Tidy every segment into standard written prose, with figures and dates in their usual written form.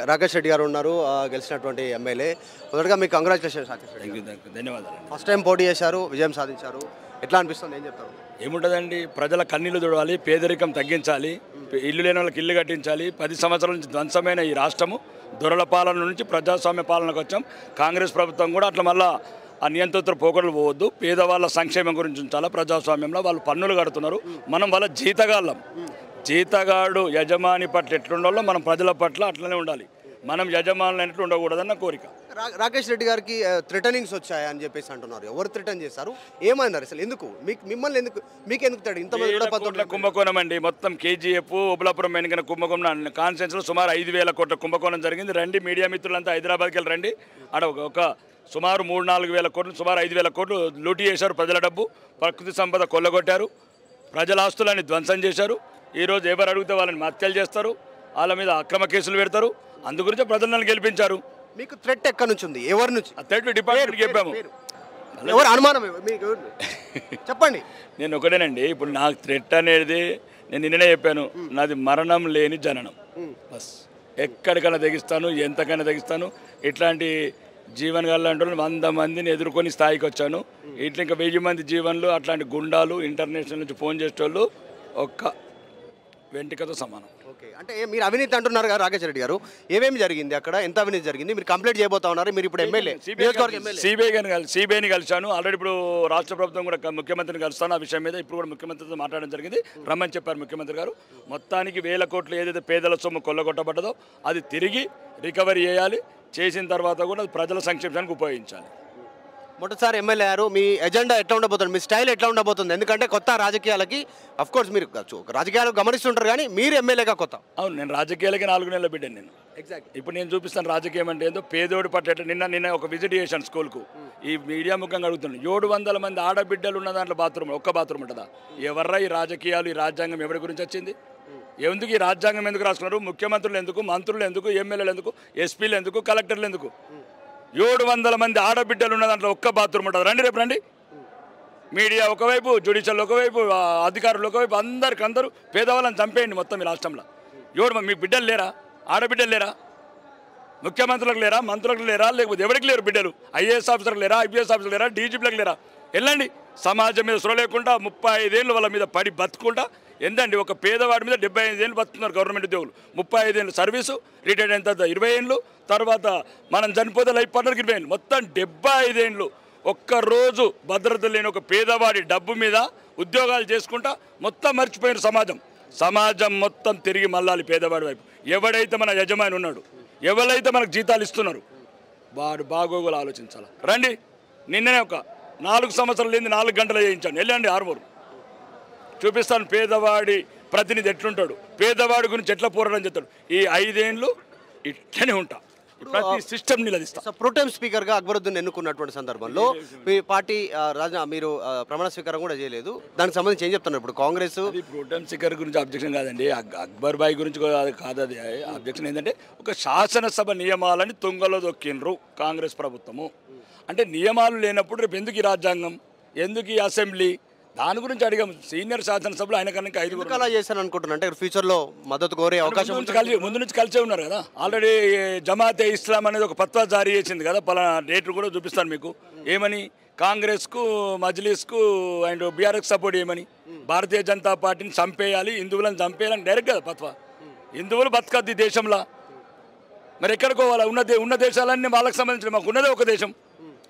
రాకేష్ రెడ్డి గారు ఉన్నారు, గెలిచినటువంటి ఎమ్మెల్యే. మొదటగా మీకు కంగ్రాచులేషన్స్ రాకేష్ రెడ్డి గారు. ధన్యవాదాలు. ఫస్ట్ టైం పోటీ చేశారు, విజయం సాధించారు. ఎట్లా అనిపిస్తుంది, ఏం చెప్తారు? ఏముంటుందండి, ప్రజల కన్నీళ్లు తుడవాలి, పేదరికం తగ్గించాలి, ఇల్లు లేని వాళ్ళకి ఇల్లు కట్టించాలి. 10 సంవత్సరాల నుంచి ధ్వంసమైన ఈ రాష్ట్రము దొరల పాలన నుంచి ప్రజాస్వామ్య పాలనకు వచ్చాం. కాంగ్రెస్ ప్రభుత్వం కూడా అట్లా మళ్ళా ఆ నియంత్రిత పోకడలు పోవద్దు, పేదవాళ్ళ సంక్షేమం గురించి ఉంచాలా. ప్రజాస్వామ్యంలో వాళ్ళు పన్నులు కడుతున్నారు, మనం వాళ్ళ జీతగాళ్ళం. జీతగాడు యజమాని పట్ల ఎట్లుండాలో మనం ప్రజల పట్ల అట్లనే ఉండాలి. మనం యజమానులు అయినట్లు ఉండకూడదన్న కోరిక. రాకేష్ రెడ్డి గారికి థ్రెటనింగ్స్ వచ్చాయి అని చెప్పేసి అంటున్నారు. ఎవరు థ్రెటన్ చేశారు, ఏమన్నారు అసలు? ఎందుకు మిమ్మల్ని ఎందుకు, మీకు ఎందుకు తడి ఇంతమంది కూడా 10 కుంభకోణం అండి. మొత్తం కేజీఎఫ్ ఉబలాపురం ఎన్నికల కుంభకోణం కాన్స్టిట్యూన్సీలో సుమారు 5,000 కోట్ల కుంభకోణం జరిగింది. రండి మీడియా మిత్రులంతా హైదరాబాద్కి వెళ్ళి రండి. ఆడ ఒక సుమారు 3-4 వేల కోట్లు, సుమారు 5,000 కోట్లు లూటీ చేశారు. ప్రజల డబ్బు, ప్రకృతి సంపద కొల్లగొట్టారు, ప్రజల ఆస్తులని ధ్వంసం చేశారు. ఈరోజు ఎవరు అడిగితే వాళ్ళని హత్యలు చేస్తారు, వాళ్ళ మీద అక్రమ కేసులు పెడతారు. అందుగురించి ప్రజలు నన్ను గెలిపించారు. మీకు థ్రెట్ ఎక్కడి నుంచి ఉంది, ఎవరి నుంచి? థ్రెట్ డిపార్ట్మెంట్కి చెప్పాము. ఎవరు అనుమానం మీకు చెప్పండి. నేను ఒకటేనండి, ఇప్పుడు నాకు థ్రెట్ అనేది నేను నిన్ననే చెప్పాను, నాది మరణం లేని జననం. బస్ ఎక్కడికైనా తెగిస్తాను, ఎంతకైనా తెగిస్తాను. ఇట్లాంటి జీవన్ గల్లాంటి 100 మందిని ఎదుర్కొని స్థాయికి వచ్చాను. ఇట్లా ఇంకా 1000 మంది జీవన్లు, అట్లాంటి గుండాలు ఇంటర్నేషనల్ నుంచి ఫోన్ చేసేటోళ్ళు ఒక్క వెంటికతో సమానం. ఓకే, అంటే మీరు అవినీతి అంటున్నారు కదా రాకేష్ రెడ్డి గారు, ఏమేమి జరిగింది అక్కడ, ఎంత అవినీతి జరిగింది? మీరు కంప్లైంట్ చేయబోతా ఉన్నారు, మీరు ఇప్పుడు ఎమ్మెల్యే, సిబిఐని కలిశాను ఆల్రెడీ. ఇప్పుడు రాష్ట్ర ప్రభుత్వం కూడా ముఖ్యమంత్రిని కలుస్తాను ఆ విషయం మీద. ఇప్పుడు కూడా ముఖ్యమంత్రితో మాట్లాడడం జరిగింది, రమ్మని చెప్పారు ముఖ్యమంత్రి గారు. మొత్తానికి 1000 కోట్లు ఏదైతే పేదల సొమ్ము కొల్లగొట్టబడ్డదో అది తిరిగి రికవరీ చేయాలి. చేసిన తర్వాత కూడా ప్రజల సంక్షేమానికి ఉపయోగించాలి. మొదటిసారి ఎమ్మెల్యే అయ్యారు, మీ ఎజెండా ఎట్లా ఉండబోతుంది, మీ స్టైల్ ఎట్లా ఉండబోతుంది? ఎందుకంటే కొత్త రాజకీయాలకి కోర్స్ మీరు రాజకీయాలు గమనిస్తుంటారు, కానీ మీరు ఎమ్మెల్యేగా కొత్త. అవును, నేను రాజకీయాలకి 4 నెలల బిడ్డను నేను. ఎగ్జాక్ట్. ఇప్పుడు నేను చూపిస్తాను రాజకీయం అంటే ఏందో. పేదోడి పట్ల నిన్న ఒక విజిట్ చేశాను స్కూల్కు. ఈ మీడియా ముఖంగా అడుగుతున్నాను, 700 మంది ఆడబిడ్డలు ఉన్న దాంట్లో ఒక్క బాత్రూమ్ ఉంటుందా? ఎవర్రా ఈ రాజకీయాలు, ఈ రాజ్యాంగం ఎవరి గురించి వచ్చింది? ఎందుకు ఈ రాజ్యాంగం ఎందుకు రాసుకున్నారు? ముఖ్యమంత్రులు ఎందుకు, మంత్రులు ఎందుకు, ఎమ్మెల్యేలు ఎందుకు, ఎస్పీలు ఎందుకు, కలెక్టర్లు ఎందుకు? 700 మంది ఆడబిడ్డలు ఉన్న దాంట్లో ఒక్క బాత్రూమ్ ఉంటుంది. రండి రేపు రండి. మీడియా ఒకవైపు, జ్యుడిషియల్ ఒకవైపు, అధికారులు ఒకవైపు, అందరూ పేదవాళ్ళని చంపేయండి మొత్తం ఈ రాష్ట్రంలో. మీ బిడ్డలు లేరా, ఆడబిడ్డలు లేరా? ముఖ్యమంత్రులకు లేరా, మంత్రులకు లేరా, లేకపోతే ఎవరికి లేరు బిడ్డలు? ఐఏఎస్ ఆఫీసర్లకు లేరా, ఐపీఎస్ ఆఫీసర్లు లేరా, డీజీపీలకు లేరా? వెళ్ళండి. సమాజం మీద సొర లేకుండా 35 ఏళ్ళు వాళ్ళ మీద పడి బతుకుంటా ఎంతండి? ఒక పేదవాడి మీద 75 ఏళ్ళు బతుకుతున్నారు గవర్నమెంట్ ఉద్యోగులు. 35 ఏళ్ళు సర్వీసు, రిటైర్డ్ అయిన తర్వాత 20 ఏళ్ళు, తర్వాత మనం చనిపోతే లైఫ్ పార్ట్నర్కి 20 ఏళ్ళు, మొత్తం 75 ఏళ్ళు. ఒక్కరోజు భద్రత లేని ఒక పేదవాడి డబ్బు మీద ఉద్యోగాలు చేసుకుంటా మొత్తం మర్చిపోయిన సమాజం మొత్తం తిరిగి మళ్ళాలి పేదవాడి వైపు. ఎవడైతే మన యజమాని ఉన్నాడు, ఎవరైతే మనకు జీతాలు ఇస్తున్నారు, వాడు బాగోగులు ఆలోచించాలి. రండి. నిన్ననే ఒక 4 సంవత్సరాలు లేని 4 గంటలు చేయించాను. వెళ్ళండి ఆర్మూరు, చూపిస్తాను పేదవాడి ప్రతినిధి ఎట్లుంటాడు, పేదవాడి గురించి ఎట్లా పోరాటం చేస్తాడు. ఈ 5 ఏళ్ళు ఇట్లనే ఉంటా, ప్రతి సిస్టమ్ నిలదీస్తా. ప్రోటెం స్పీకర్గా అక్బరుద్దీన్ ఎన్నుకున్నటువంటి సందర్భంలో మీ పార్టీ మీరు ప్రమాణ స్వీకారం కూడా చేయలేదు. దానికి సంబంధించి ఏం చెప్తున్నారు ఇప్పుడు కాంగ్రెస్? ప్రోటెం స్పీకర్ గురించి అబ్జెక్షన్ కాదండి, అక్బర్ బాయ్ గురించి కాదు. అది అబ్జెక్షన్ ఏంటంటే, ఒక శాసనసభ నియమాలని తుంగలో దొక్కిండ్రు కాంగ్రెస్ ప్రభుత్వము. అంటే నియమాలు లేనప్పుడు రేపు ఎందుకు ఈ రాజ్యాంగం, ఎందుకు ఈ అసెంబ్లీ? దాని గురించి అడిగాం. సీనియర్ శాసనసభలో ఆయన కన్నా 5 అలా చేశాను అనుకుంటున్నా. అంటే ఫ్యూచర్లో మద్దతు కోరే అవకాశం ముందు నుంచి కలిసే ఉన్నారు కదా. ఆల్రెడీ జమాతే ఇస్లాం అనేది ఒక ఫత్వా జారీ చేసింది కదా, పలానా డేట్లు కూడా చూపిస్తాను మీకు. ఏమని? కాంగ్రెస్కు, మజ్లిస్కు అండ్ బీఆర్ఎస్ సపోర్ట్ చేయమని, భారతీయ జనతా పార్టీని చంపేయాలి, హిందువులను చంపేయాలని డైరెక్ట్ కదా ఫత్వా. హిందువులు బతకద్దు ఈ దేశంలో, మరి ఎక్కడికోవాలా? ఉన్న దేశాలన్నీ వాళ్ళకి సంబంధించిన, మాకు ఉన్నదే ఒక దేశం.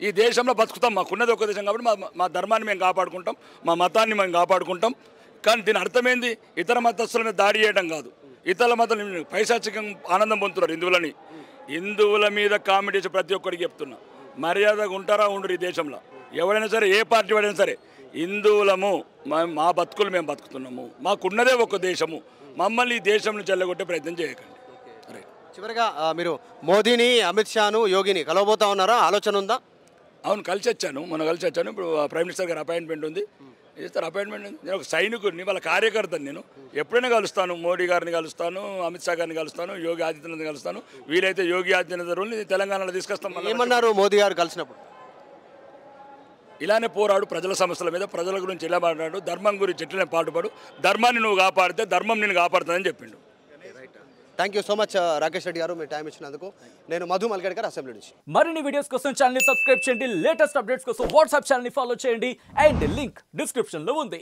ఈ దేశంలో బతుకుతాం, మాకున్నది ఒక దేశం కాబట్టి మా ధర్మాన్ని మేము కాపాడుకుంటాం, మా మతాన్ని మేము కాపాడుకుంటాం. కానీ దీని అర్థమైంది, ఇతర మతస్థుల మీద దాడి చేయడం కాదు. ఇతర మతం పైశాచికం ఆనందం పొందుతున్నారు హిందువుల మీద కామెంట్ చేసి ప్రతి ఒక్కరికి చెప్తున్నా, మర్యాదగా ఉంటారా ఉండరు ఈ దేశంలో. ఎవరైనా సరే, ఏ పార్టీ వాడైనా సరే, హిందువులము, మా బతుకులు మేము బతుకుతున్నాము, మాకున్నదే ఒక దేశము, మమ్మల్ని ఈ దేశం నుంచి వెళ్ళగొట్టే ప్రయత్నం చేయకండి. చివరిగా మీరు మోదీని, అమిత్ షాను, యోగిని కలవబోతా ఉన్నారా? ఆలోచన ఉందా? అవును, కలిసి వచ్చాను, ఇప్పుడు ప్రైమ్ మినిస్టర్ గారు అపాయింట్మెంట్ ఉంది, ఇస్తారు అపాయింట్మెంట్ ఉంది. నేను ఒక సైనికుడిని, వాళ్ళ కార్యకర్తని. నేను ఎప్పుడైనా కలుస్తాను, మోడీ గారిని కలుస్తాను, అమిత్ షా గారిని కలుస్తాను, యోగి ఆదిత్యనాథ్ కలుస్తాను. వీలైతే యోగి ఆదిత్యనాథ్ రూల్ని తెలంగాణలో తీసుకొస్తాం. ఏమన్నారు మోదీ గారు కలిసినప్పుడు? ఇలానే పోరాడు, ప్రజల సమస్యల మీద, ప్రజల గురించి ఇలా మాట్లాడు, ధర్మం గురించి ఎట్లనే పాటుపడు, ధర్మాన్ని నువ్వు కాపాడితే ధర్మం నేను కాపాడుతుందని చెప్పిండు. Thank you so much Rakesh Reddy గారు, మీ టైం ఇచ్చినందుకు. నేను మధు మల్కేడ్కర్, అసెంబ్లీ నుంచి. మరిన్ని వీడియోస్ కోసం ఛానల్ ని సబ్స్క్రైబ్ చేయండి, లేటెస్ట్ అప్డేట్స్ కోసం వాట్సాప్ ఛానల్ ని ఫాలో చేయండి అండ్ లింక్ డిస్క్రిప్షన్ లో ఉంది.